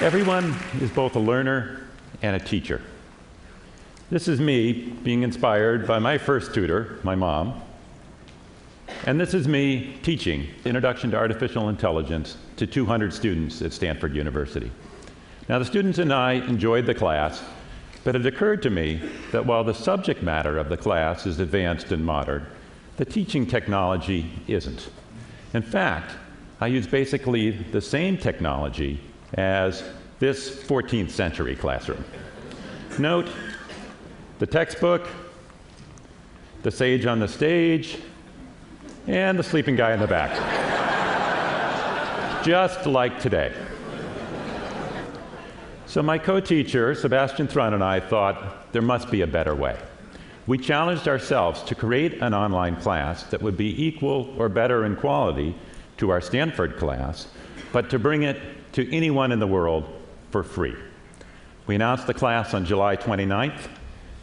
Everyone is both a learner and a teacher. This is me being inspired by my first tutor, my mom. And this is me teaching Introduction to Artificial Intelligence to 200 students at Stanford University. Now, the students and I enjoyed the class, but it occurred to me that while the subject matter of the class is advanced and modern, the teaching technology isn't. In fact, I use basically the same technology as this 14th century classroom. Note the textbook, the sage on the stage, and the sleeping guy in the back. Just like today. So my co-teacher, Sebastian Thrun, and I thought there must be a better way. We challenged ourselves to create an online class that would be equal or better in quality to our Stanford class, but to bring it to anyone in the world for free. We announced the class on July 29th,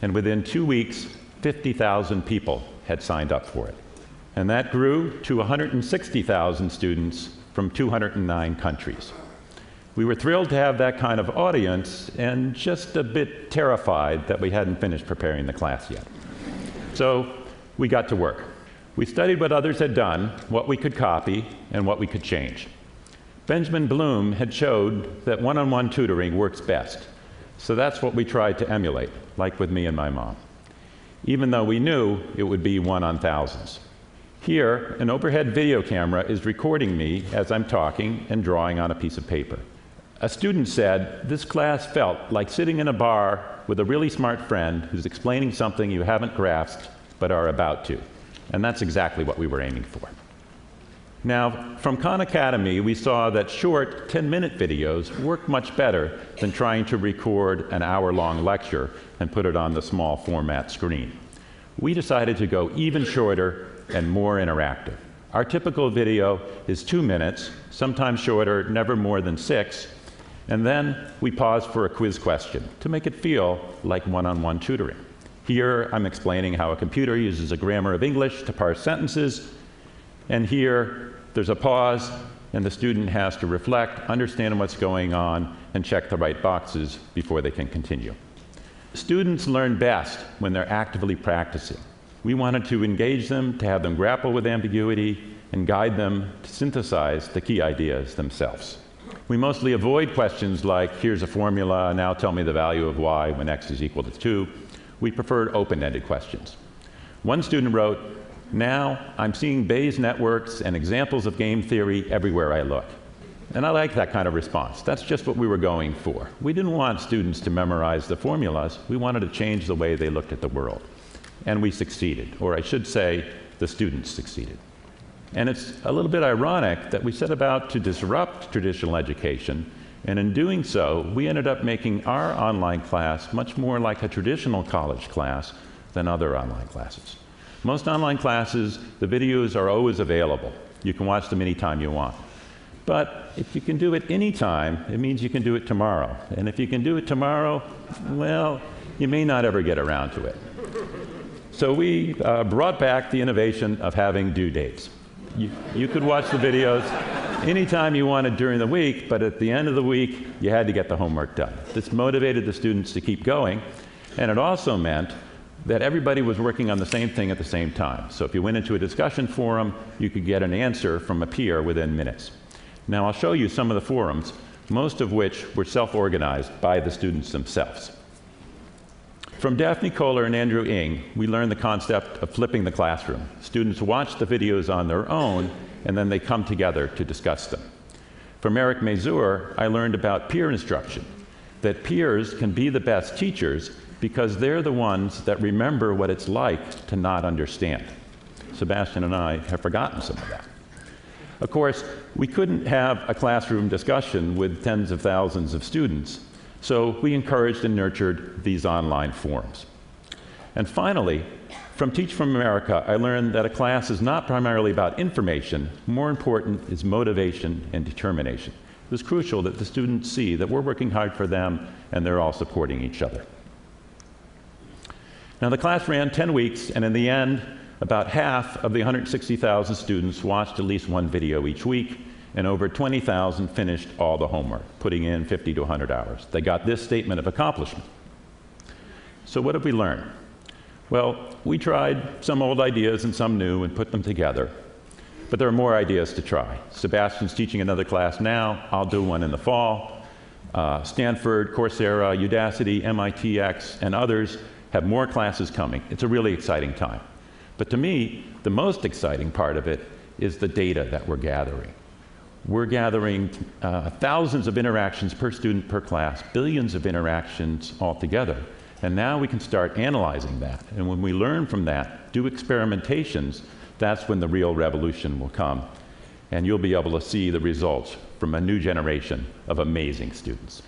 and within 2 weeks, 50,000 people had signed up for it. And that grew to 160,000 students from 209 countries. We were thrilled to have that kind of audience and just a bit terrified that we hadn't finished preparing the class yet. So we got to work. We studied what others had done, what we could copy, and what we could change. Benjamin Bloom had showed that one-on-one tutoring works best. So that's what we tried to emulate, like with me and my mom, even though we knew it would be one on thousands. Here, an overhead video camera is recording me as I'm talking and drawing on a piece of paper. A student said, "This class felt like sitting in a bar with a really smart friend who's explaining something you haven't grasped but are about to." And that's exactly what we were aiming for. Now, from Khan Academy, we saw that short 10-minute videos work much better than trying to record an hour-long lecture and put it on the small format screen. We decided to go even shorter and more interactive. Our typical video is 2 minutes, sometimes shorter, never more than 6, and then we pause for a quiz question to make it feel like one-on-one tutoring. Here, I'm explaining how a computer uses a grammar of English to parse sentences, and here, there's a pause, and the student has to reflect, understand what's going on, and check the right boxes before they can continue. Students learn best when they're actively practicing. We wanted to engage them, to have them grapple with ambiguity, and guide them to synthesize the key ideas themselves. We mostly avoid questions like, here's a formula, now tell me the value of y when x is equal to 2. We preferred open-ended questions. One student wrote, "Now I'm seeing Bayes networks and examples of game theory everywhere I look." And I like that kind of response. That's just what we were going for. We didn't want students to memorize the formulas. We wanted to change the way they looked at the world. And we succeeded, or I should say, the students succeeded. And it's a little bit ironic that we set about to disrupt traditional education, and in doing so, we ended up making our online class much more like a traditional college class than other online classes. Most online classes, the videos are always available. You can watch them anytime you want. But if you can do it anytime, it means you can do it tomorrow. And if you can do it tomorrow, well, you may not ever get around to it. So we brought back the innovation of having due dates. You could watch the videos anytime you wanted during the week, but at the end of the week, you had to get the homework done. This motivated the students to keep going, and it also meant that everybody was working on the same thing at the same time. So if you went into a discussion forum, you could get an answer from a peer within minutes. Now I'll show you some of the forums, most of which were self-organized by the students themselves. From Daphne Kohler and Andrew Ng, we learned the concept of flipping the classroom. Students watch the videos on their own, and then they come together to discuss them. From Eric Mazur, I learned about peer instruction, that peers can be the best teachers because they're the ones that remember what it's like to not understand. Sebastian and I have forgotten some of that. Of course, we couldn't have a classroom discussion with tens of thousands of students, so we encouraged and nurtured these online forums. And finally, from Teach from America, I learned that a class is not primarily about information. More important is motivation and determination. It was crucial that the students see that we're working hard for them and they're all supporting each other. Now, the class ran 10 weeks, and in the end, about half of the 160,000 students watched at least one video each week, and over 20,000 finished all the homework, putting in 50 to 100 hours. They got this statement of accomplishment. So what did we learn? Well, we tried some old ideas and some new and put them together. But there are more ideas to try. Sebastian's teaching another class now. I'll do one in the fall. Stanford, Coursera, Udacity, MITx, and others have more classes coming. It's a really exciting time. But to me, the most exciting part of it is the data that we're gathering. We're gathering thousands of interactions per student per class, billions of interactions altogether. And now we can start analyzing that. And when we learn from that, do experimentations, that's when the real revolution will come. And you'll be able to see the results from a new generation of amazing students.